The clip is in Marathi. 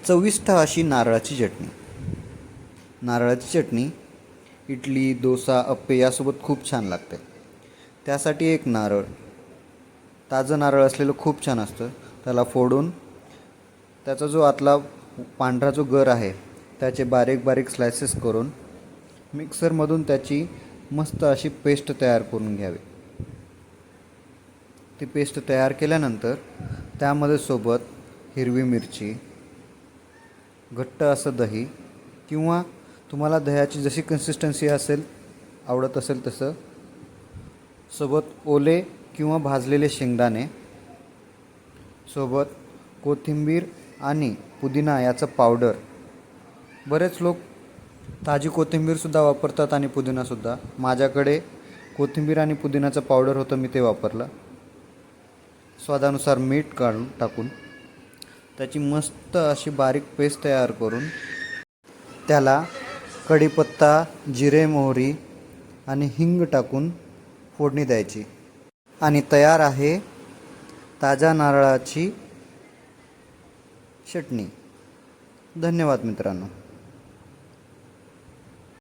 चविष्ट अशी नारळाची चटणी. नारळाची चटणी इडली, डोसा, अप्पे यासोबत खूप छान लागते. त्यासाठी एक नारळ, ताजं नारळ असलेलं खूप छान असतं. त्याला फोडून त्याचा जो आतला पांढरा जो गर आहे त्याचे बारीक बारीक स्लायसेस करून मिक्सरमधून त्याची मस्त अशी पेस्ट तयार करून घ्यावी. ती पेस्ट तयार केल्यानंतर त्यामध्ये सोबत हिरवी मिरची, घट्ट असं दही किंवा तुम्हाला दह्याची जशी कन्सिस्टन्सी आवडत असेल तसं, सोबत ओले किंवा भाजलेले शेंगदाणे, सोबत कोथिंबीर आणि पुदिना याचं पावडर. बरेच लोक ताजी कोथिंबीरसुद्धा वापरतात आणि पुदिनासुद्धा. माझ्याकडे कोथिंबीर आणि पुदिनाचं पावडर होतं, मी ते वापरलं. स्वादानुसार मीठ टाकून त्याची मस्त अशी बारीक पेस्ट तयार करून त्याला कढीपत्ता, जिरे, मोहरी आणि हिंग टाकून फोडणी द्यायची आणि तयार आहे ताज्या नारळाची चटणी. धन्यवाद मित्रांनो.